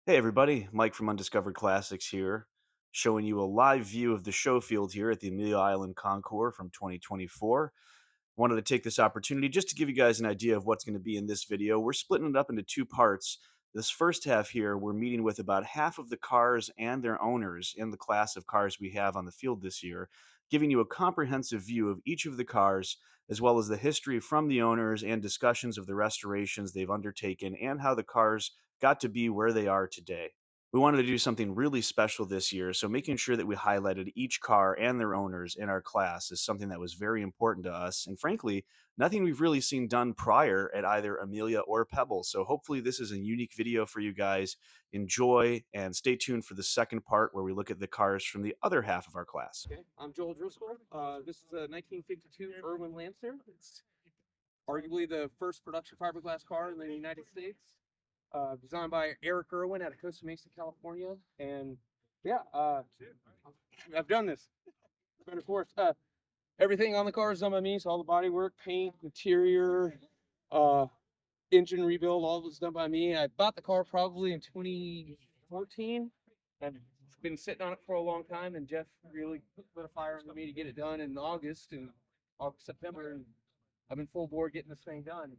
Hey everybody, Mike from Undiscovered Classics here, showing you a live view of the show field here at the Amelia Island Concours from 2024. Wanted to take this opportunity just to give you guys an idea of what's going to be in this video. We're splitting it up into two parts. This first half here, we're meeting with about half of the cars and their owners in the class of cars we have on the field this year, giving you a comprehensive view of each of the cars, as well as the history from the owners and discussions of the restorations they've undertaken and how the cars got to be where they are today. We wanted to do something really special this year, so making sure that we highlighted each car and their owners in our class is something that was very important to us. And frankly, nothing we've really seen done prior at either Amelia or Pebble. So hopefully, this is a unique video for you guys. Enjoy and stay tuned for the second part where we look at the cars from the other half of our class. Okay, I'm Joel Driskill. This is a 1952 Irwin Lancer. It's arguably the first production fiberglass car in the United States. Designed by Eric Irwin out of Costa Mesa, California. And yeah, I've done this. But of course, everything on the car is done by me. So all the body work, paint, interior, engine rebuild, all of it's done by me. I bought the car probably in 2014. I've been sitting on it for a long time, and Jeff really lit a fire under me to get it done in August, September, and I've been full bore getting this thing done.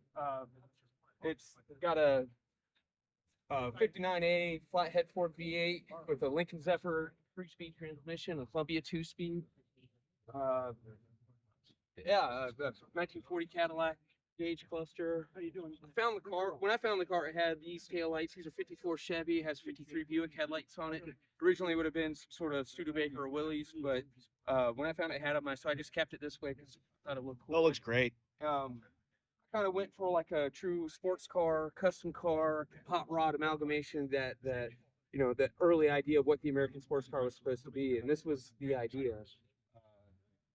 It's got a 59A flathead Ford V8 with a Lincoln Zephyr 3-speed transmission, a Columbia 2-speed. That's 1940 Cadillac gauge cluster. How you doing? Found the car. When I found the car, it had these tail lights. These are 54 Chevy. It has 53 Buick headlights on it. Originally, it would have been some sort of Studebaker or Willys, but when I found it had them, so I just kept it this way because I thought it looked cool. Oh, looks great. Kind of went for like a true sports car, custom car, hot rod amalgamation that that early idea of what the American sports car was supposed to be, and this was the idea.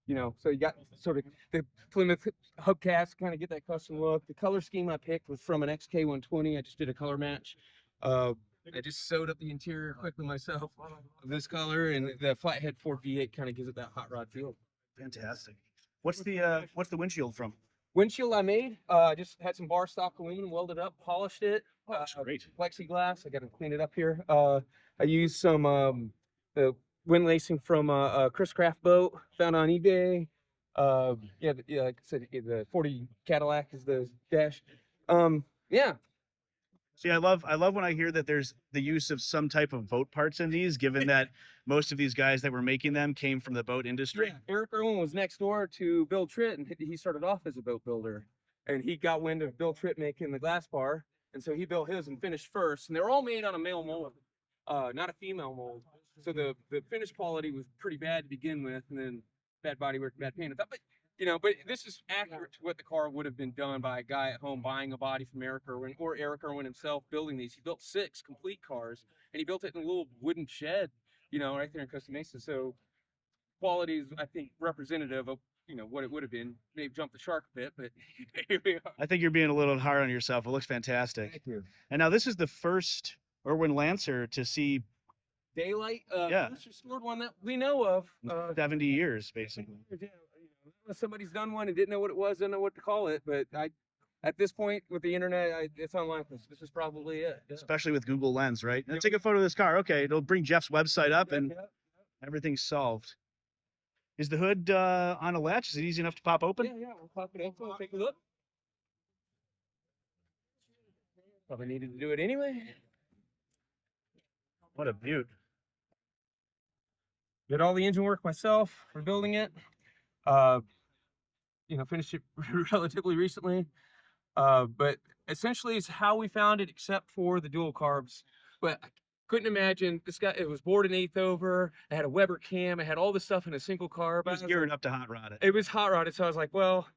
So you got sort of the Plymouth hubcaps, kind of get that custom look. The color scheme I picked was from an XK120. I just did a color match. I just sewed up the interior quickly myself of this color, and the flathead Ford V8 kind of gives it that hot rod feel. Fantastic. What's the windshield from? Windshield I made, just had some bar stock aluminum, welded up, polished it. That's great. Plexiglass. I got to clean it up here. I used some the wind lacing from a Chris Craft boat found on eBay. Like I said, the 40 Cadillac is the dash. See, I love when I hear that there's the use of some type of boat parts in these, given that most of these guys that were making them came from the boat industry. Yeah. Eric Irwin was next door to Bill Tritt, and he started off as a boat builder. And he got wind of Bill Tritt making the Glasspar, and so he built his and finished first. And they're all made on a male mold, not a female mold. So the finish quality was pretty bad to begin with, and then bad bodywork, bad paint. But this is accurate to what the car would have been done by a guy at home buying a body from Eric Irwin, or Eric Irwin himself building these. He built 6 complete cars, and he built it in a little wooden shed, right there in Costa Mesa. So quality is, I think, representative of what it would have been. Maybe jumped the shark a bit, but here we are. I think you're being a little hard on yourself. It looks fantastic. Thank you. And now this is the first Irwin Lancer to see daylight. Yeah. First restored one that we know of. 70 years, basically. Somebody's done one and didn't know what it was, didn't know what to call it, but at this point with the internet, it's online. This is probably it. Yeah. Especially with Google Lens, right? Now, take a photo of this car. Okay, it'll bring Jeff's website up, and everything's solved. Is the hood on a latch? Is it easy enough to pop open? Yeah, we'll pop it open. We'll take a look. Probably needed to do it anyway. What a beaut. Did all the engine work myself for building it. Finished it relatively recently. But essentially it's how we found it, except for the dual carbs. But I couldn't imagine this guy. It was bored an 1/8 over. It had a Weber cam. It had all this stuff in a single carb. It was gearing up to hot rod it. It was hot rodded. So I was like, well,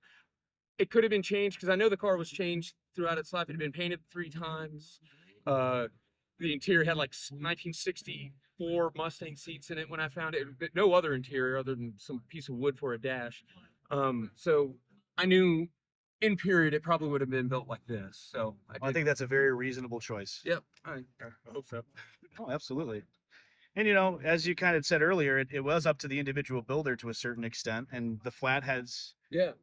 it could have been changed, because I know the car was changed throughout its life. It had been painted 3 times. The interior had like 1964 Mustang seats in it when I found it. No other interior other than some piece of wood for a dash. So I knew in period it probably would have been built like this. So I think that's a very reasonable choice. Yep, I hope so. Oh, absolutely. And as you kind of said earlier, it was up to the individual builder to a certain extent, and the flatheads,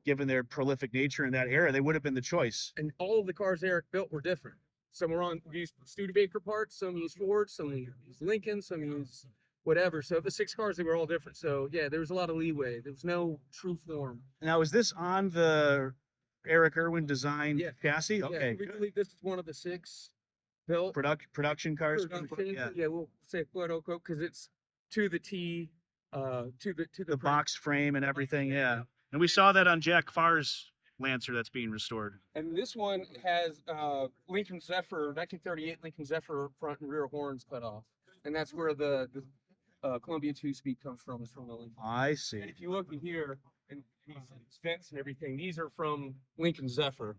given their prolific nature in that era, they would have been the choice. And all of the cars Eric built were different. some are on use Studebaker parts, some use Ford, some use Lincoln, some use whatever. So the 6 cars, they were all different. So yeah, there was a lot of leeway. There was no true form. Now, is this on the Eric Irwin design chassis? Okay, yeah, we believe this is one of the 6 built production cars. Yeah, we'll say quote unquote because it's to the T, to the box frame and everything. Yeah, and we saw that on Jack Farr's Lancer that's being restored. And this one has Lincoln Zephyr, 1938 Lincoln Zephyr front and rear horns cut off, and that's where the Columbia 2-speed comes from. Is from the Lincoln. I see. And if you look in here and these vents and everything, these are from Lincoln Zephyr.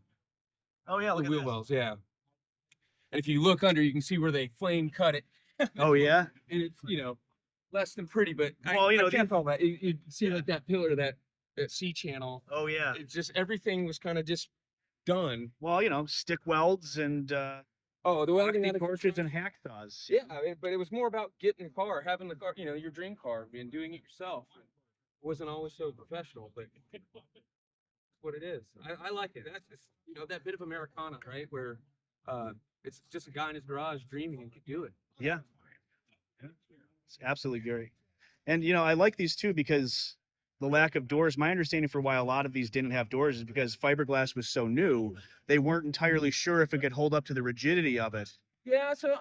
Oh yeah, look the wheel wells, yeah. And if you look under, you can see where they flame cut it. Oh yeah. And it's less than pretty, but well, I can't call that. You see like that pillar, that C channel. Oh yeah. It just everything was kind of just done. Well, stick welds and the welding torches and hacksaws. Yeah, but it was more about getting the car, having the car, your dream car, and doing it yourself. It wasn't always so professional, but what it is. I like it. That's that bit of Americana, right? Where it's just a guy in his garage dreaming and could do it. Yeah. It's absolutely great. And I like these too because the lack of doors. My understanding for why a lot of these didn't have doors is because fiberglass was so new, they weren't entirely sure if it could hold up to the rigidity of it. Yeah, so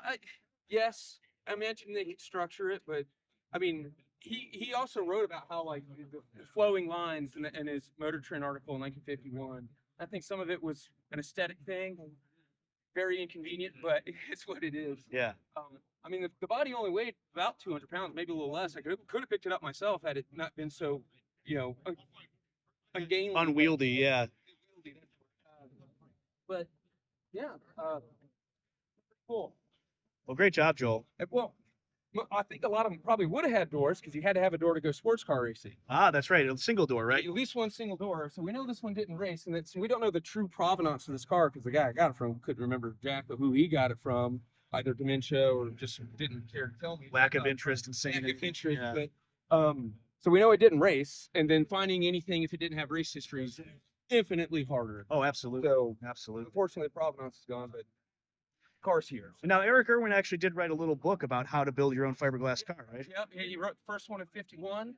yes, I imagine they could structure it, but I mean, he also wrote about how like the flowing lines in his Motor Trend article in 1951. I think some of it was an aesthetic thing, very inconvenient, but it's what it is. Yeah. I mean, the body only weighed about 200 pounds, maybe a little less. I could have picked it up myself had it not been so, ungainly. Unwieldy, yeah. But yeah, cool. Well, great job, Joel. Well, I think a lot of them probably would have had doors because you had to have a door to go sports car racing. Ah, that's right. A single door, right? At least one single door. So we know this one didn't race, and we don't know the true provenance of this car because the guy I got it from couldn't remember jack of who he got it from, either dementia or just didn't care to tell me. Lack of interest in saying Lack of interest, yeah. But so we know it didn't race, and then finding anything if it didn't have race history is infinitely harder. Oh, absolutely. So absolutely. Unfortunately, the provenance is gone, but car's here. So now Eric Irwin actually did write a little book about how to build your own fiberglass car, right? Yep. Yeah, he wrote the first one in 51.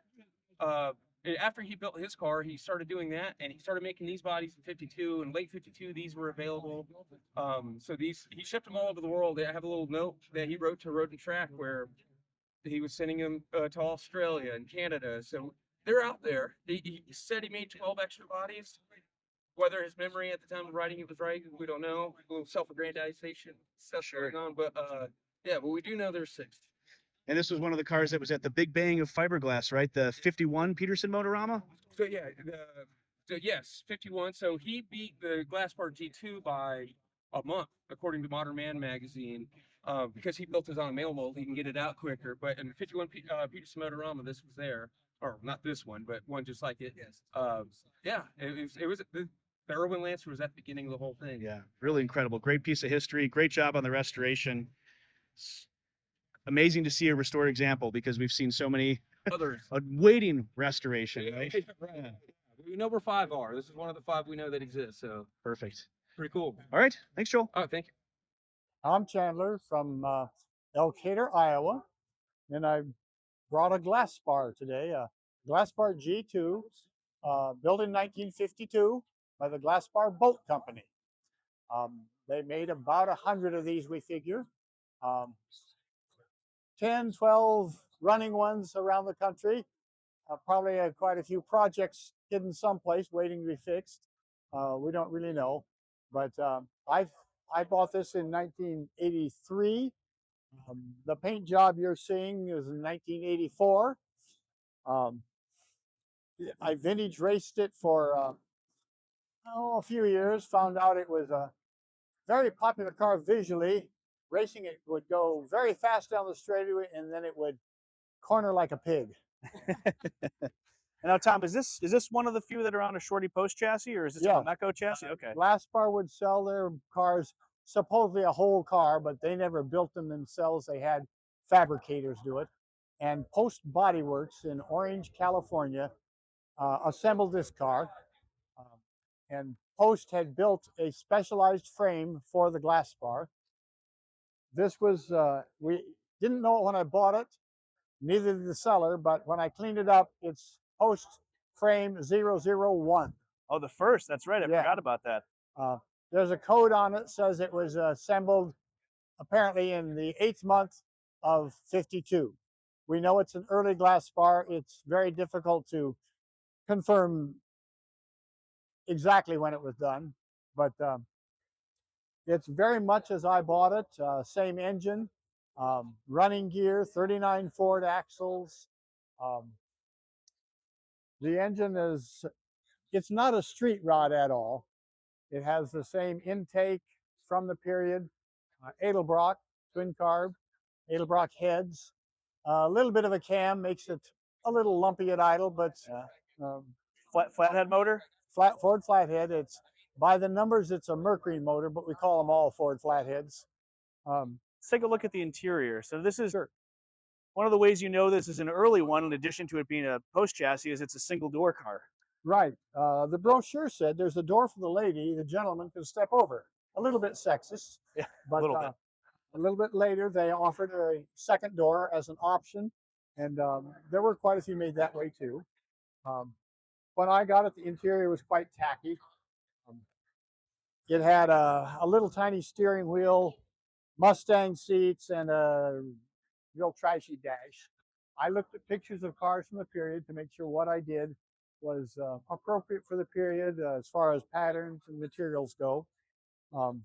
After he built his car, he started doing that, and he started making these bodies in 52. In late 52, these were available. So he shipped them all over the world. I have a little note that he wrote to Road and Track where he was sending them to Australia and Canada. So they're out there. He said he made 12 extra bodies. Whether his memory at the time of writing it was right, we don't know. A little self-aggrandization stuff going on, but but we do know there's 6. And this was one of the cars that was at the Big Bang of fiberglass, right? The 51 Petersen Motorama? So yeah, yes, 51. So he beat the Glasspar G2 by a month, according to Modern Man magazine, because he built his own mail mold. He can get it out quicker. But in 51 Petersen Motorama, this was there, or not this one, but one just like it. Yes. It was the Irwin Lancer was at the beginning of the whole thing. Yeah, really incredible. Great piece of history. Great job on the restoration. It's amazing to see a restored example because we've seen so many others waiting restoration, right? Right. Yeah. We know where 5 are. This is one of the 5 we know that exist. So perfect. Pretty cool. All right. Thanks, Joel. Oh, thank you. I'm Chandler from Elkader, Iowa, and I brought a Glasspar today, a Glasspar G2, built in 1952 by the Glasspar Boat Company. They made about 100 of these, we figure. 10, 12 running ones around the country. Probably quite a few projects hidden someplace waiting to be fixed. We don't really know. But I bought this in 1983. The paint job you're seeing is in 1984. I vintage raced it for a few years, found out it was a very popular car visually. Racing it would go very fast down the straightaway, and then it would corner like a pig. And now, Tom, is this one of the few that are on a Shorty Post chassis, or is this a Meco chassis? Okay. Glasspar would sell their cars, supposedly a whole car, but they never built them themselves. They had fabricators do it. And Post Body Works in Orange, California, assembled this car. And Post had built a specialized frame for the Glasspar. This was, we didn't know it when I bought it, neither did the seller, but when I cleaned it up, it's post frame 001. Oh, the first. That's right. I Yeah. forgot about that. Uh, there's a code on it, says it was assembled apparently in the 8th month of 52. We know it's an early Glasspar. It's very difficult to confirm exactly when it was done, but it's very much as I bought it. Same engine, running gear, 39 Ford axles. Um, the engine is, it's not a street rod at all. It has the same intake from the period, Edelbrock, twin carb, Edelbrock heads. A little bit of a cam makes it a little lumpy at idle, but um, Flathead motor? Ford flathead. It's by the numbers, it's a Mercury motor, but we call them all Ford flatheads. Let's take a look at the interior. So this is one of the ways you know this is an early one, in addition to it being a post chassis, is it's a single door car. Right. The brochure said there's a door for the lady, the gentleman can step over. A little bit sexist, Yeah, but a little bit. a little bit later they offered a second door as an option, and there were quite a few made that way too. When I got it, the interior was quite tacky. It had a little tiny steering wheel, Mustang seats, and a real trashy dash. I looked at pictures of cars from the period to make sure what I did was appropriate for the period as far as patterns and materials go. Now,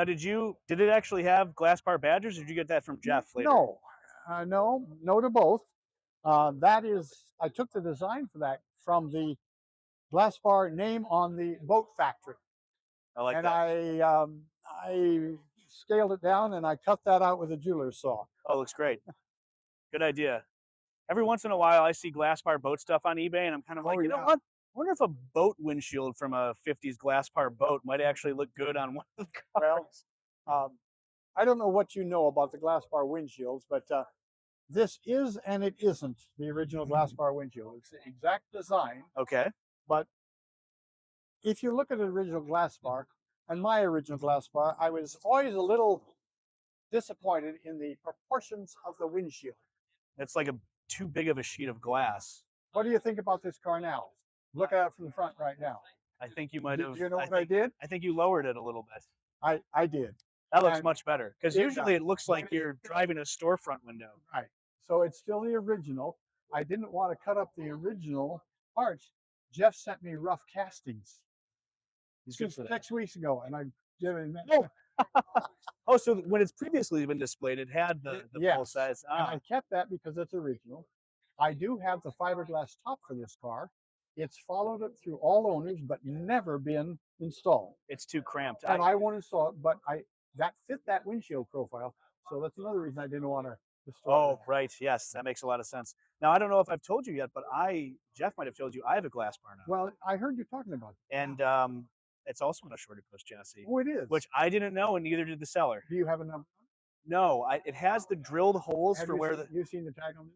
did it actually have Glasspar badges, or did you get that from Jeff later? No, no to both. That is, I took the design for that from the Glasspar name on the boat factory. I like and that. I scaled it down and I cut that out with a jeweler's saw. Oh, looks great. Good idea. Every once in a while, I see Glasspar boat stuff on eBay, and I'm kind of like, you know what? I wonder if a boat windshield from a 50s Glasspar boat might actually look good on one of the cars. Well, I don't know what you know about the Glasspar windshields, but this is and it isn't the original Glasspar windshield. It's the exact design. Okay. But if you look at the original Glasspar and my original Glasspar, I was always a little disappointed in the proportions of the windshield. It's like too big of a sheet of glass. What do you think about this car now? Look at it from the front right now. I think you might have. You know what I did? I think you lowered it a little bit. I did. That looks And much better, because usually it looks like you're driving a storefront window. Right. So it's still the original. I didn't want to cut up the original parts. Jeff sent me rough castings. He's good for that. 6 weeks ago, and I did it. Oh. Oh, so when it's previously been displayed, it had the Yes. full size. And I kept that because it's original. I do have the fiberglass top for this car. It's followed it through all owners, but never been installed. It's too cramped. And I won't install it, but that fit that windshield profile. So that's another reason I didn't want to destroy it. Oh, right. Yes, that makes a lot of sense. Now, I don't know if I've told you yet, but Jeff might have told you, I have a Glasspar now. Well, I heard you talking about it. And it's also on a Shorty Post chassis. Oh, it is. Which I didn't know, and neither did the seller. Do you have a number? No, it has the drilled holes Have for where the. You've seen the tag on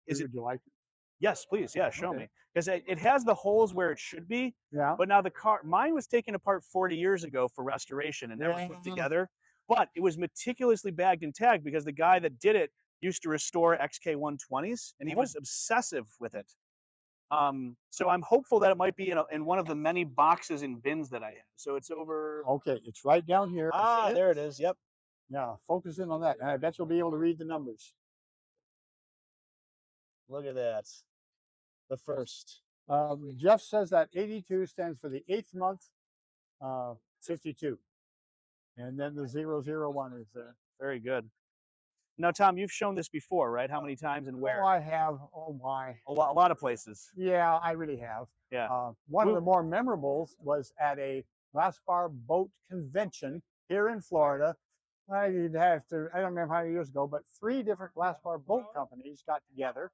this? Is Would you like it? Yes, please. Yeah, show Okay. me. Because it has the holes where it should be. Yeah. But now mine was taken apart 40 years ago for restoration and never put together. But it was meticulously bagged and tagged because the guy that did it used to restore XK120s, and he was obsessive with it. So I'm hopeful that it might be in one of the many boxes and bins that I have. So it's over. Okay, it's right down here. Ah, there it is. Yep. Yeah, focus in on that. And I bet you'll be able to read the numbers. Look at that. The first. Jeff says that 82 stands for the 8th month, 52. And then the 001 is there. Very good. Now, Tom, you've shown this before, right? How many times and where? Oh, I have. Oh, my. A lot of places. Yeah, I really have. Yeah. One of the more memorables was at a Glasspar boat convention here in Florida. I don't remember how many years ago, but 3 different Glasspar boat companies got together.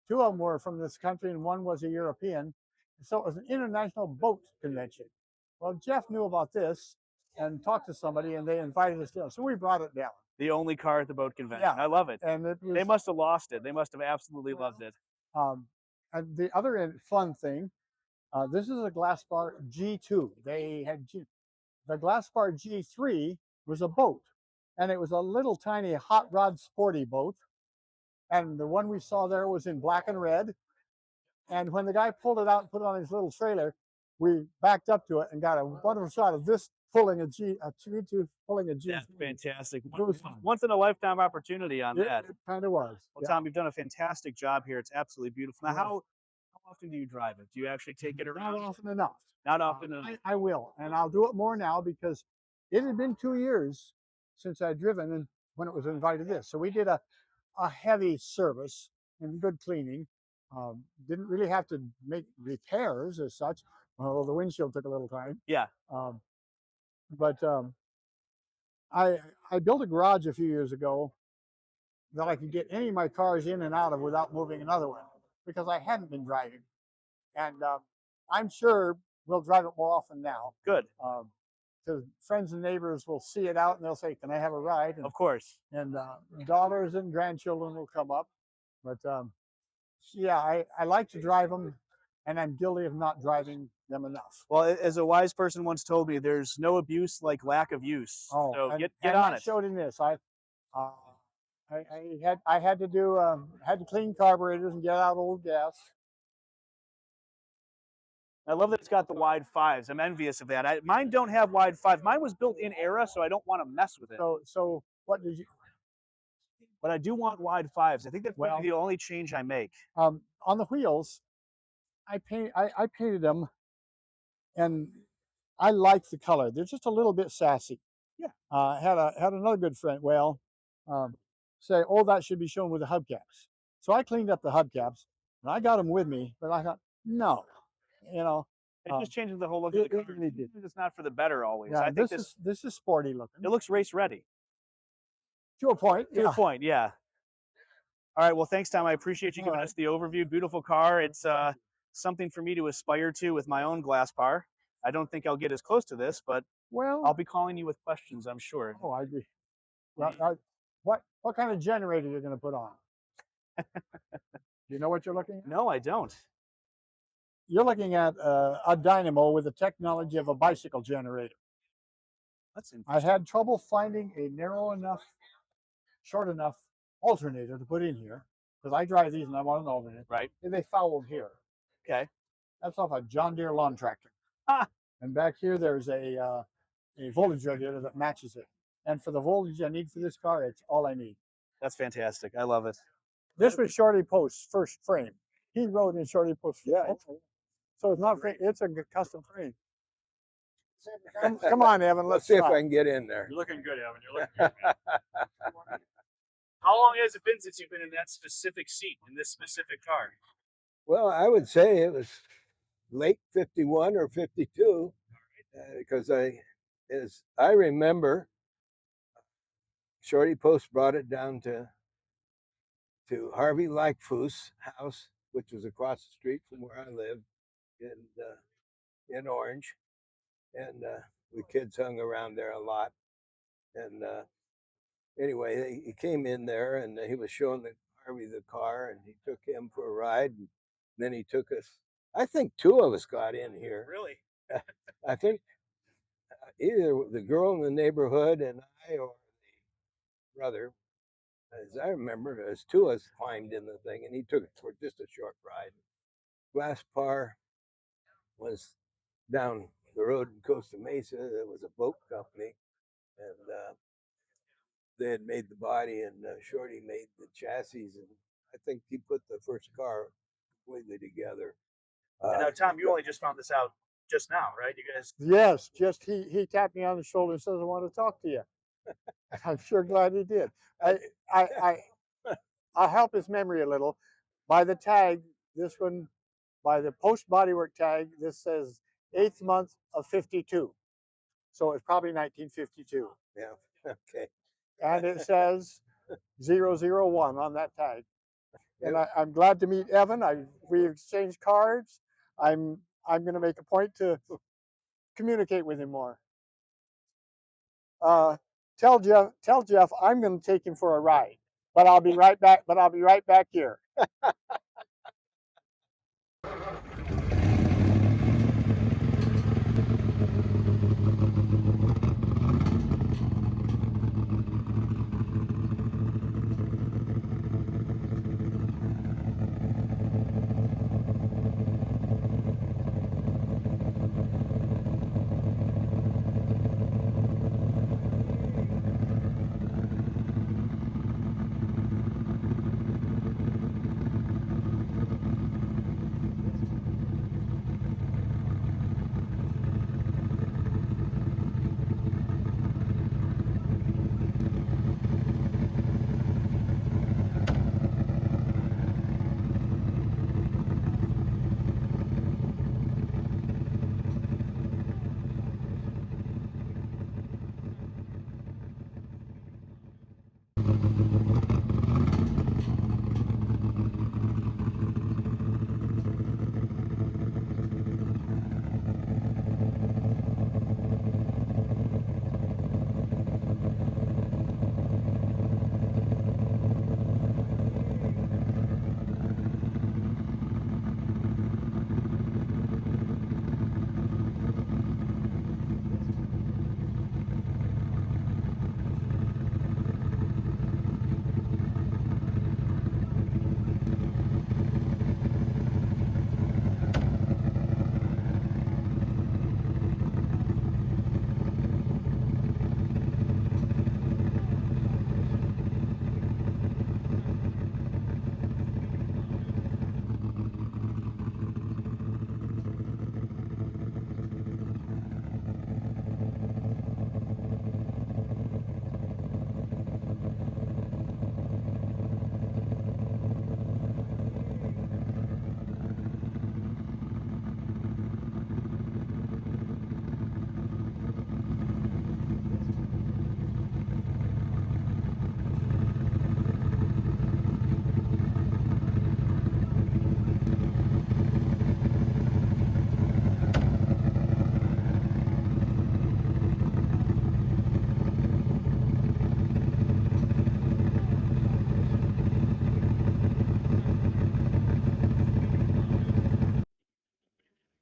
2 of them were from this country and one was a European. So it was an international boat convention. Well, Jeff knew about this and talked to somebody and they invited us down. So we brought it down. The only car at the boat convention. Yeah. I love it. And it was, They must have lost it. They must have absolutely loved it. and the other fun thing, this is a Glasspar G2. They had the Glasspar G3 was a boat, and it was a little tiny hot rod sporty boat. And the one we saw there was in black and red. And when the guy pulled it out and put it on his little trailer, we backed up to it and got a wonderful shot of this pulling a G2 pulling a G. That's fantastic. It was fun. Once in a lifetime opportunity on that. It kind of was. Well, Yeah. Tom, you've done a fantastic job here. It's absolutely beautiful. Now, Yeah. how often do you drive it? Do you actually take it Not around? often enough. Not often enough. I will, and I'll do it more now because it had been 2 years since I'd driven and when it was invited this. So we did a heavy service and good cleaning. Didn't really have to make repairs as such, although the windshield took a little time. Yeah. But I built a garage a few years ago that I could get any of my cars in and out of without moving another one because I hadn't been driving. And I'm sure we'll drive it more often now. Good. Because friends and neighbors will see it out and they'll say, "Can I have a ride?" And, Of course. and daughters and grandchildren will come up. But yeah, I like to drive them, and I'm guilty of not driving them enough. Well, as a wise person once told me, there's no abuse like lack of use. Oh, so and, get and on that it. showed in this. I had to clean carburetors and get out old gas. I love that it's got the wide fives. I'm envious of that. Mine don't have wide fives. Mine was built in era, so I don't want to mess with it. So what did you? But I do want wide fives. I think that's Well- the only change I make. On the wheels, I painted them, and I like the color. They're just a little bit sassy. Yeah. Had another good friend. Say, "Oh, that should be shown with the hubcaps." So I cleaned up the hubcaps, and I got them with me. But I thought, no, It just changes the whole look of it the car. really did. It's not for the better always. yeah, I think this is sporty looking it looks race ready. to a point. To Yeah. a point, yeah. All right. Well, thanks, Tom. I appreciate you All giving right. us the overview. Beautiful car. It's something for me to aspire to with my own Glasspar. I don't think I'll get as close to this, but Well, I'll be calling you with questions, I'm sure. oh, I'd be. Well, what kind of generator you're going to put on? Do you know what you're looking at? No, I don't. You're looking at a dynamo with the technology of a bicycle generator. That's interesting. I had trouble finding a narrow enough, short enough alternator to put in here because I drive these and I want an alternator. Right. And they fouled here. Okay. That's off a John Deere lawn tractor. Ah. And back here, there's a voltage regulator that matches it. And for the voltage I need for this car, it's all I need. That's fantastic. I love it. This was Shorty Post's first frame. He rode in Shorty Post. Yeah. So it's not frame, it's a custom frame. Come on, Evan. Let's Let's see if try. I can get in there. You're looking good, Evan. You're looking good. How long has it been since you've been in that specific seat, in this specific car? Well, I would say it was late 51 or 52 because as I remember, Shorty Post brought it down to Harvey Lightfoot's house, which was across the street from where I lived in Orange, and the kids hung around there a lot. And anyway, he came in there and he was showing Harvey the car, and he took him for a ride, and then he took us. I think two of us got in here. Really? I think either the girl in the neighborhood and I, or the brother. As I remember, as two of us climbed in the thing, and he took it for just a short ride. Glasspar was down the road in Costa Mesa. There was a boat company, and they had made the body, and Shorty made the chassis, and I think he put the first car completely together. And now, Tom, you only just found this out just now, right? You guys. Yes, just he tapped me on the shoulder and says, "I want to talk to you." I'm sure glad he did. I'll help his memory a little. By the tag, this one, by the post bodywork tag, this says 8th month of 52. So it's probably 1952. Yeah. Okay. And it says 001 on that tag. And I'm glad to meet Evan. We exchanged cards. I'm going to make a point to communicate with him more. Tell Jeff I'm going to take him for a ride, but I'll be right back. But I'll be right back here.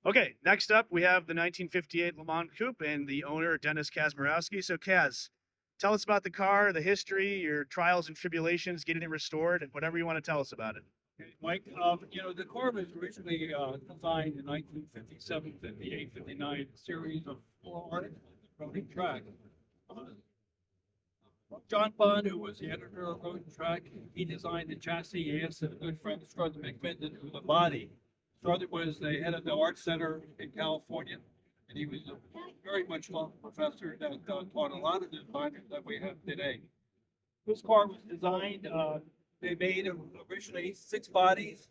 Okay, next up we have the 1958 Le Mans Coupe and the owner, Dennis Kazmerowski. So Kaz, tell us about the car, the history, your trials and tribulations, getting it restored, and whatever you want to tell us about it. Okay, Mike, the car was originally designed in 1957, 58, 59, a series of 4 articles on Road and Track. John Bond, who was the editor of Road and Track, he designed the chassis. He asked a good friend, Strother MacMinn, to do the body. Strother was the head of the art center in California, and he was a very much loved professor that taught a lot of the designers that we have today. This car was designed, they made originally 6 bodies.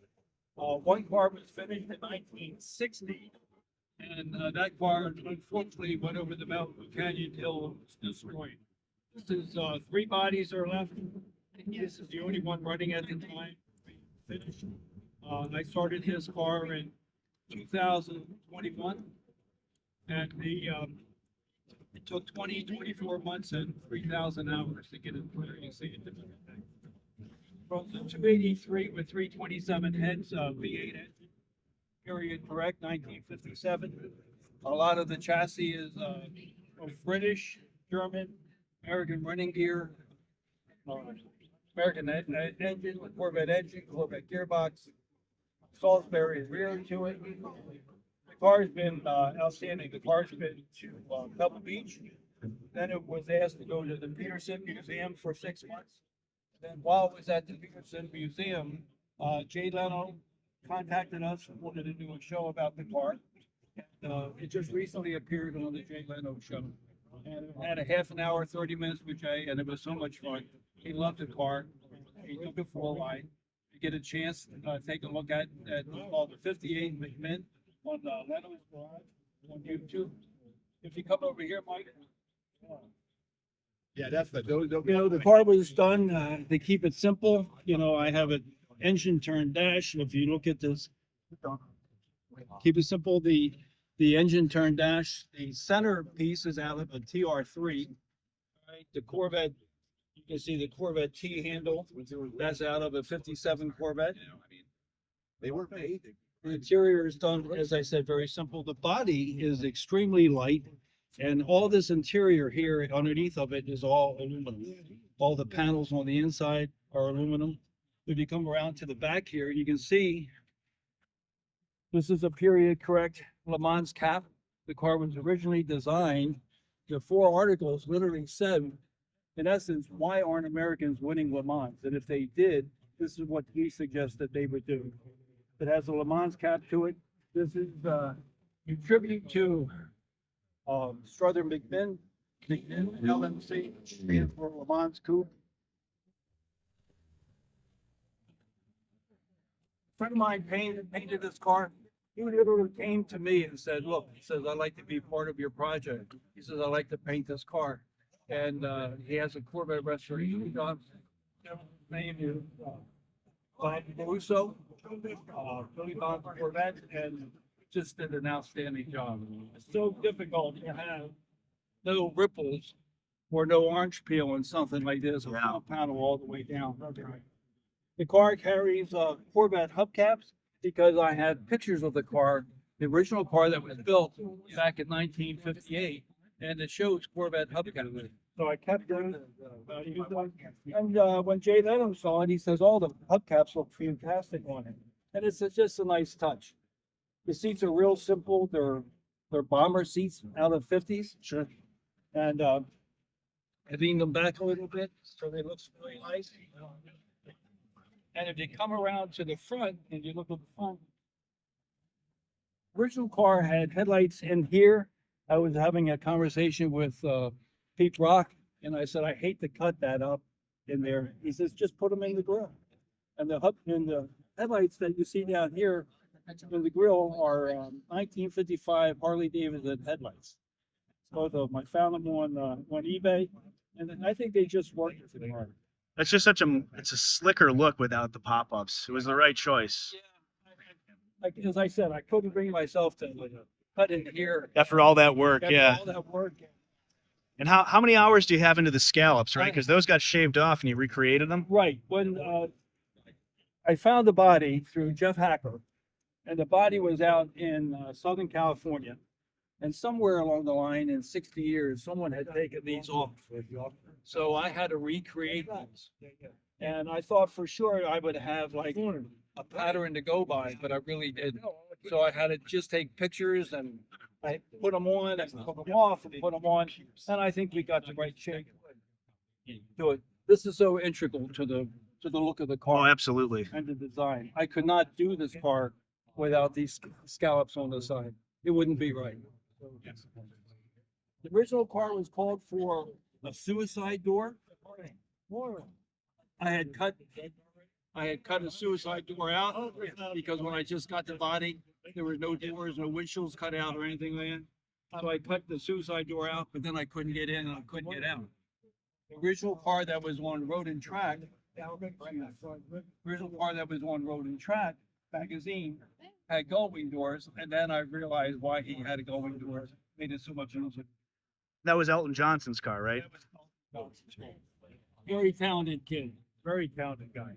One car was finished in 1960, and that car unfortunately went over the Mountain Canyon Hill and was destroyed. This is 3 bodies are left. This is the only one running at the time. Finished. I started his car in 2021, and it took 24 months and 3,000 hours to get it where you see it. From the 283 with 327 heads, V8 engine, period correct, 1957. A lot of the chassis is British, German, American running gear, American engine, Corvette engine, Corvette gearbox, Salisbury rear to it. The car's been outstanding. The car's been to Pebble Beach. Then it was asked to go to the Petersen Museum for 6 months. Then while it was at the Petersen Museum, Jay Leno contacted us and wanted to do a show about the car. And, it just recently appeared on the Jay Leno show. And it had a half an hour, 30 minutes with Jay, and it was so much fun. He loved the car. He took it for a ride. You get a chance to take a look at called the 58 MacMinn on Leno's Garage on YouTube. If you come over here, Mike. Yeah, that's the The car was done to keep it simple. I have an engine turned dash. If you look at this, keep it simple. The engine turned dash. The center piece is out of a TR3. Right, the Corvette. You can see the Corvette T handle. That's out of a 57 Corvette. They were paid. The interior is done, as I said, very simple. The body is extremely light, and all this interior here underneath of it is all aluminum. All the panels on the inside are aluminum. If you come around to the back here, you can see this is a period correct Le Mans cap. The car was originally designed. The 4 articles literally said, in essence, why aren't Americans winning Le Mans? And if they did, this is what we suggest that they would do. It has a Le Mans cap to it. This is a tribute to Strother MacMinn, LMC, stands for Le Mans Coupe. A friend of mine painted this car. He literally came to me and said, look, he says, I'd like to be part of your project. He says, I'd like to paint this car. and he has a Corvette restoration job. Name is Bob Caruso, Billy Bob's Corvette, and just did an outstanding job. It's so difficult to have no ripples or no orange peel and something like this, a Yeah. full panel all the way down. The car carries Corvette hubcaps because I had pictures of the car, the original car that was built back in 1958, and it shows Corvette hubcaps. So I kept them. And when Jay Leno saw it, he says, "Oh, the hubcaps look fantastic on it," and it's just a nice touch. The seats are real simple. They're bomber seats out of 50s. Sure. And I leaned them back a little bit so they look really nice. And if you come around to the front and you look at the front, original car had headlights in here. I was having a conversation with Pete Rock, and I said, I hate to cut that up in there. He says, just put them in the grill. And the headlights that you see down here in the grill are 1955 Harley Davidson headlights. Both of them. I found them on eBay, and I think they just worked for the car. That's just it's a slicker look without the pop-ups. It was the right choice. Like as I said, I couldn't bring myself to cut in here. After all that work, After yeah. all that work. And how many hours do you have into the scallops, right? Because those got shaved off and you recreated them. Right. When I found the body through Jeff Hacker, and the body was out in Southern California, and somewhere along the line in 60 years, someone had taken these off. So I had to recreate these. And I thought for sure I would have like a pattern to go by, but I really didn't. So I had to just take pictures and I put them on and put them off and put them on. And I think we got the right shape to it. This is so integral to the look of the Oh, car absolutely. and the design. I could not do this car without these scallops on the side. It wouldn't be right. The original car was called for a suicide door. I had cut a suicide door out because when I just got the body, there were no doors, no windshields cut out or anything like that. So I cut the suicide door out, but then I couldn't get in and I couldn't get out. The original car that was on Road and Track, magazine had gullwing doors, and then I realized why he had a gullwing doors. Made it so much easier. That was Elton Johnson's car, right? Very talented kid, very talented guy.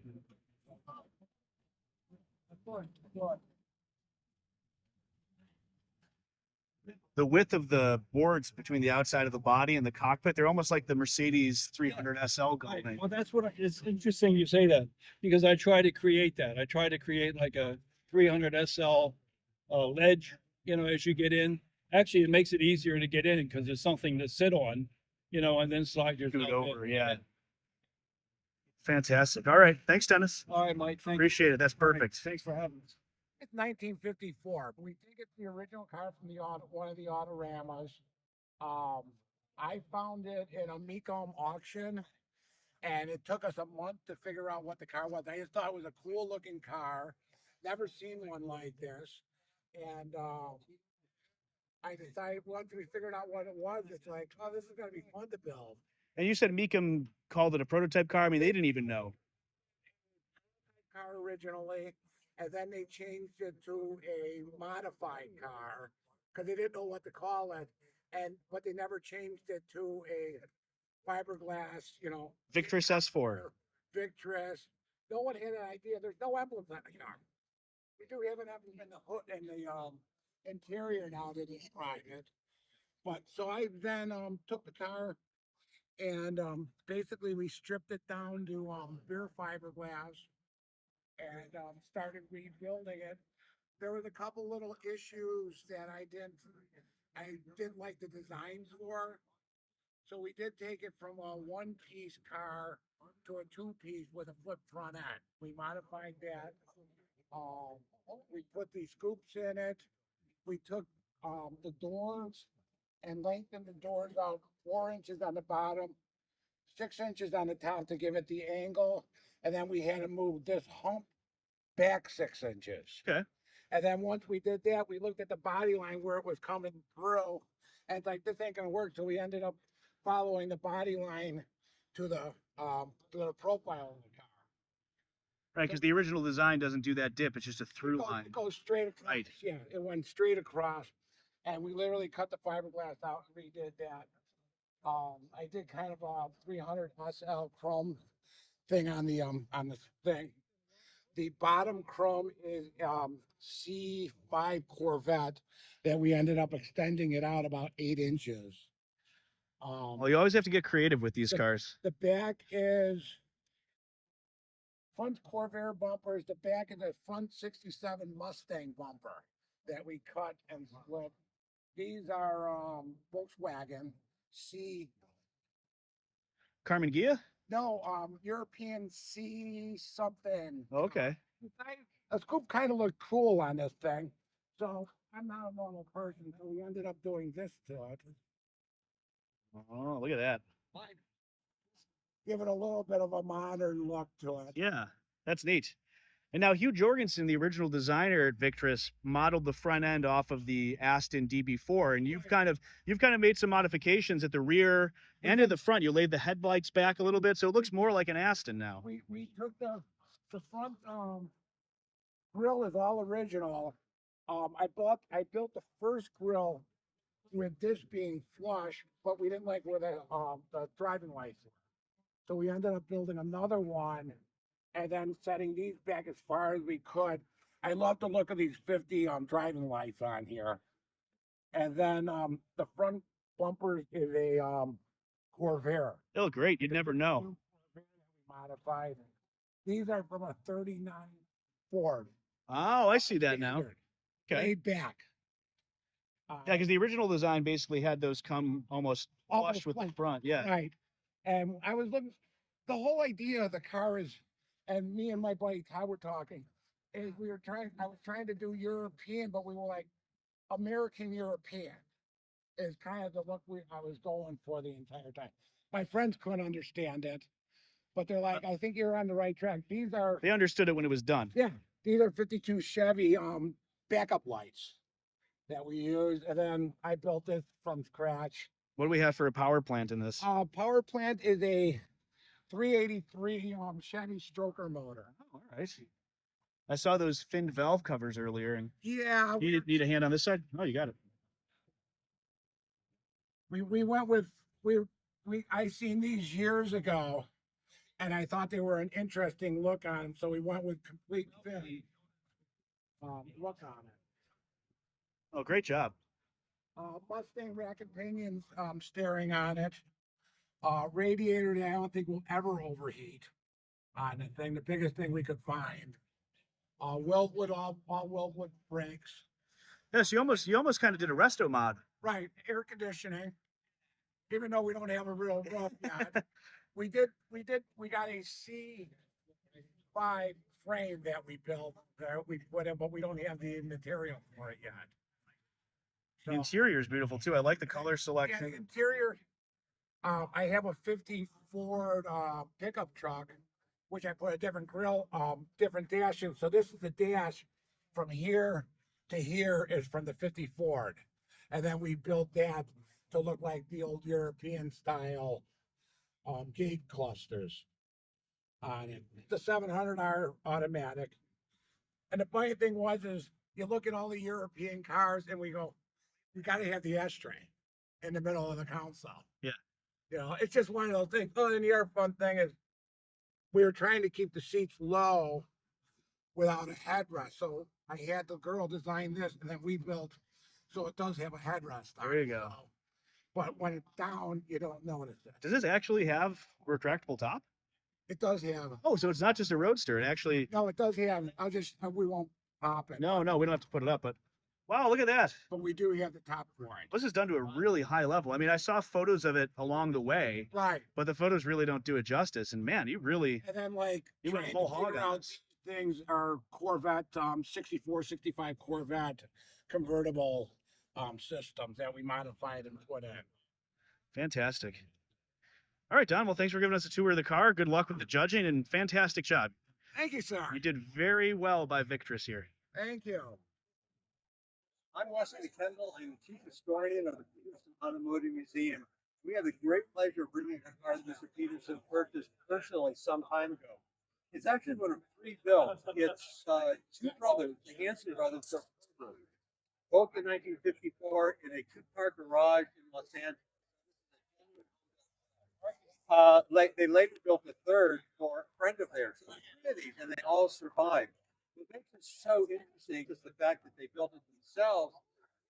The width of the boards between the outside of the body and the cockpit, they're almost like the Mercedes 300 SL Right. gullwing. Well, that's what it's interesting you say that because I try to create that. I try to create like a 300 SL ledge, as you get in. Actually, it makes it easier to get in because there's something to sit on, and then slide your Scoot feet over, in. yeah. Fantastic. All right. Thanks, Dennis. All right, Mike. Thank you. Appreciate it. That's All right, perfect. Thanks for having us. It's 1954. We did get the original car from one of the Autoramas. I found it in a Mecum auction, and it took us a month to figure out what the car was. I just thought it was a cool looking car. Never seen one like this, and I decided once we figured out what it was, it's like, oh, this is gonna be fun to build. And you said Mecum called it a prototype car. I mean, they didn't even know. Car originally, and then they changed it to a modified car because they didn't know what to call it, but they never changed it to a fiberglass, Victress S4. Victress. No one had an idea. There's no emblems on the car. We do have an emblem in the hood and the interior now to describe it. But so I then took the car and basically we stripped it down to bare fiberglass and started rebuilding it. There was a couple little issues that I didn't like the designs for. So we did take it from a one-piece car to a two-piece with a flip front end. We modified that. We put these scoops in it. We took the doors and lengthened the doors out 4 inches on the bottom, 6 inches on the top to give it the angle. And then we had to move this hump back 6 inches. Okay. And then once we did that, we looked at the body line where it was coming through. And it's like, this ain't gonna work. So we ended up following the body line to the profile of the car. Right, because the original design doesn't do that dip. It's just a through line. It goes straight across. Right. Yeah, it went straight across, and we literally cut the fiberglass out and redid that. I did kind of a 300 SL chrome thing on the thing. The bottom chrome is C5 Corvette that we ended up extending it out about 8 inches. Well, you always have to get creative with these cars. The back is front Corvair bumpers. The back is a front 67 Mustang bumper that we cut and split. These are Volkswagen C. Carmen Gia? No, European C something. Okay. The coupe kind of looked cool on this thing, so I'm not a normal person, so we ended up doing this to it. Oh, look at that. Give it a little bit of a modern look to it. Yeah, that's neat. And now Hugh Jorgensen, the original designer at Victress, modeled the front end off of the Aston DB4, and you've kind of made some modifications at the rear and at the front. You laid the headlights back a little bit, so it looks more like an Aston now. We took the front grill is all original. I built the first grill with this being flush, but we didn't like where the driving lights were. So we ended up building another one and then setting these back as far as we could. I love the look of these 50 driving lights on here. And then the front bumper is a Corvair. They look great. You'd never know. Modified. These are from a 39 Ford. Oh, I see that now. Okay. Laid back. Yeah, because the original design basically had those come almost flush with the front. Yeah. Right. And I was looking, the whole idea of the car is, and me and my buddy Todd were talking, is I was trying to do European, but we were like American European is kind of the look I was going for the entire time. My friends couldn't understand it, but they're like, I think you're on the right track. They understood it when it was done. Yeah, these are 52 Chevy backup lights that we use, and then I built this from scratch. What do we have for a power plant in this? Power plant is a 383 Chevy stroker motor. Oh, all right. I saw those finned valve covers earlier, and yeah, you need a hand on this side. Oh, you got it. We went with I seen these years ago, and I thought they were an interesting look on them, so we went with complete fin look on it. Oh, great job. Mustang rack and pinions steering on it. Radiator that I don't think will ever overheat on the thing. The biggest thing we could find. Weldwood, all Weldwood brakes. Yes, you almost kind of did a resto mod. Right, air conditioning. Even though we don't have a real rough yet, we got a C5 frame that we built that we put in, but we don't have the material for it yet. The interior is beautiful too. I like the color selection. Yeah, the interior. I have a 50 Ford pickup truck, which I put a different grill, different dash in. So this is the dash from here to here is from the 50 Ford. And then we built that to look like the old European style gate clusters on it. The 700R automatic. And the funny thing is you look at all the European cars and we go, you got to have the ashtray in the middle of the console. Yeah. You know, it's just one of those things. Oh, and the other fun thing is we were trying to keep the seats low without a headrest. So I had the girl design this, and then we built, so it does have a headrest. There you go. But when it's down, you don't notice it. Does this actually have a retractable top? It does have. Oh, so it's not just a Roadster. It actually. No, it does have. We won't pop it. No, we don't have to put it up, but. Wow, look at that. But we do have the top for it. This is done to a really high level. I mean, I saw photos of it along the way. Right. But the photos really don't do it justice. And man, you really. And then you went whole hog on it. Things are Corvette 64, 65 Corvette convertible systems that we modified and put in. Fantastic. All right, Don. Well, thanks for giving us a tour of the car. Good luck with the judging and fantastic job. Thank you, sir. You did very well by Victress here. Thank you. I'm Wesley Kendall, and Chief Historian of the Petersen Automotive Museum. We had the great pleasure of bringing a car that Mr. Petersen purchased personally some time ago. It's actually one of three built. It's two brothers, the Hansen brothers, built Cobra, both in 1954 in a two-car garage in Los Angeles. They later built a third for a friend of theirs. So three of these, and they all survived. What makes it so interesting is the fact that they built it themselves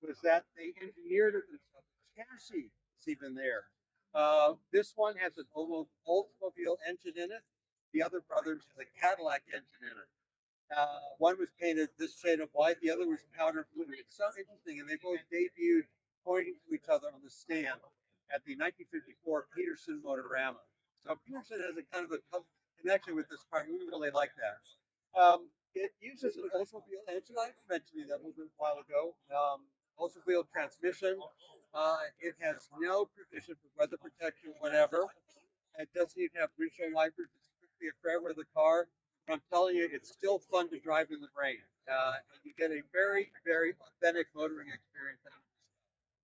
was that they engineered it themselves. The chassis is even there. This one has an Oldsmobile engine in it. The other brothers has a Cadillac engine in it. One was painted this shade of white, the other was powder blue. It's so interesting, and they both debuted pointing to each other on the stand at the 1954 Petersen Motorama. So Petersen has a kind of a connection with this car. We really like that. It uses an Oldsmobile engine. I mentioned that a little bit a while ago. Oldsmobile transmission. It has no provision for weather protection, whatever. It doesn't even have windshield wipers. It's strictly a fairway of the car. But I'm telling you, it's still fun to drive in the rain. And you get a very, very authentic motoring experience.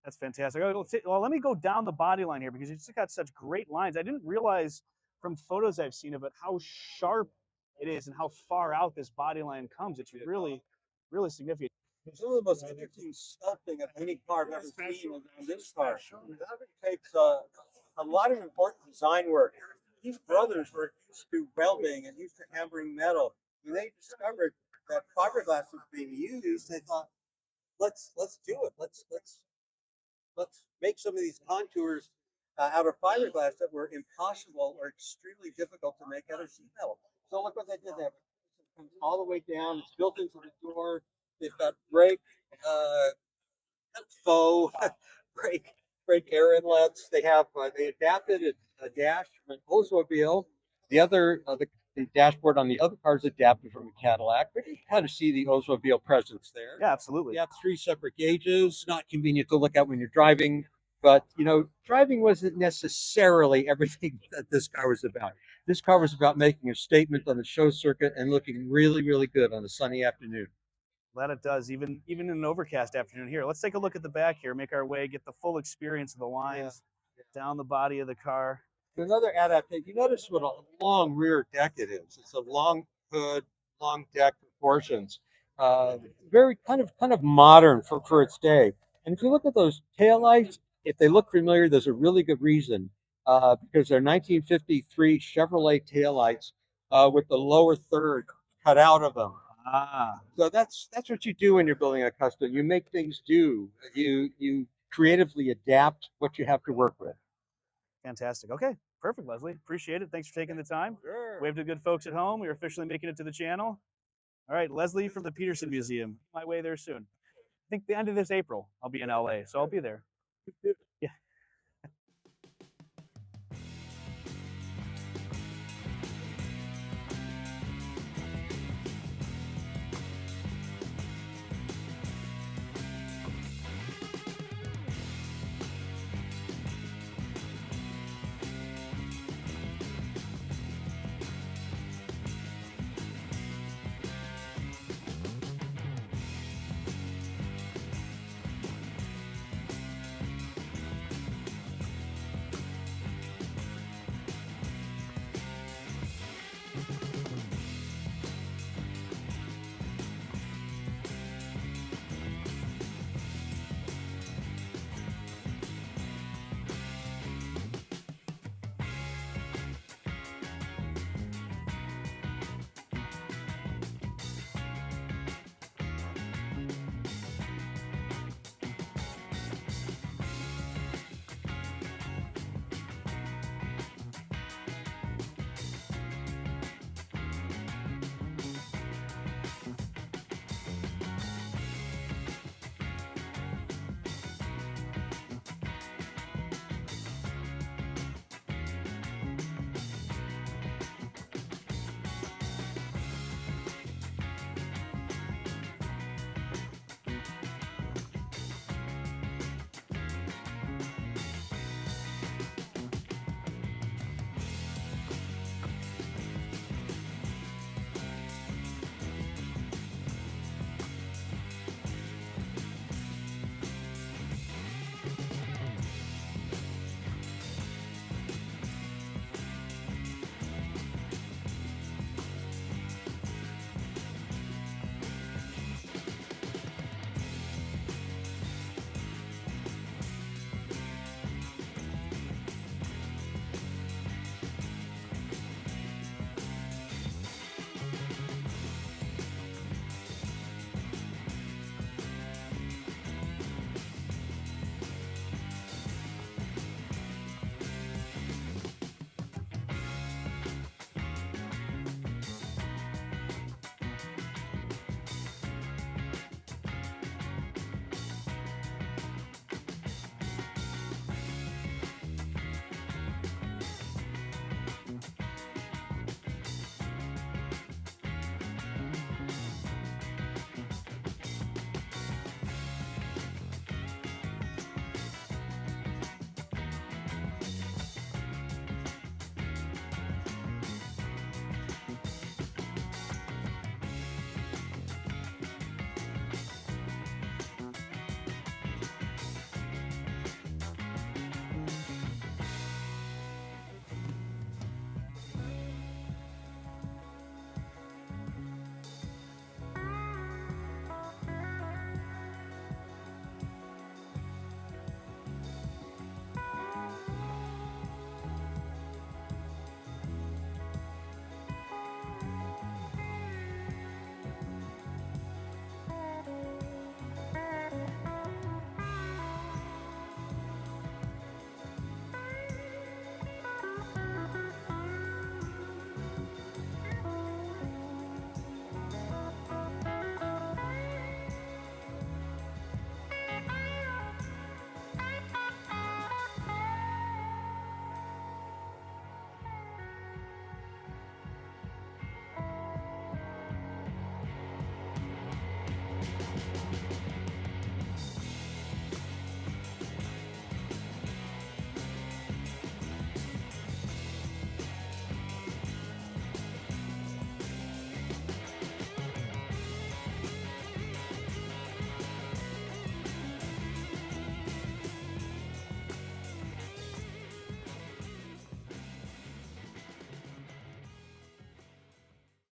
That's fantastic. Well, let me go down the body line here because it's got such great lines. I didn't realize from photos I've seen of it how sharp it is and how far out this body line comes. It's really, really significant. It's one of the most interesting sculpting of any car I've ever seen on this car. It takes a lot of important design work. These brothers were used to welding and used to hammering metal. When they discovered that fiberglass was being used, they thought, let's do it. Let's make some of these contours out of fiberglass that were impossible or extremely difficult to make out of sheet metal. So look what they did there. It comes all the way down. It's built into the door. They've got brake, faux brake air inlets. They have they adapted a dash from an Oldsmobile. The dashboard on the other car is adapted from a Cadillac, but you kind of see the Oldsmobile presence there. Yeah, absolutely. You have three separate gauges. Not convenient to look at when you're driving, but driving wasn't necessarily everything that this car was about. This car was about making a statement on the show circuit and looking really, really good on a sunny afternoon. Glad it does, even in an overcast afternoon. Here, let's take a look at the back here, make our way, get the full experience of the lines down the body of the car. Another adaptation. You notice what a long rear deck it is. It's a long hood, long deck proportions. Very kind of modern for its day. And if you look at those taillights, if they look familiar, there's a really good reason. Because they're 1953 Chevrolet taillights with the lower third cut out of them. So that's what you do when you're building a custom. You make things do. You creatively adapt what you have to work with. Fantastic. Okay, perfect, Leslie. Appreciate it. Thanks for taking the time. Sure. Wave to good folks at home. You're officially making it to the channel. All right, Leslie from the Petersen Museum. My way there soon. I think the end of this April, I'll be in LA, so I'll be there.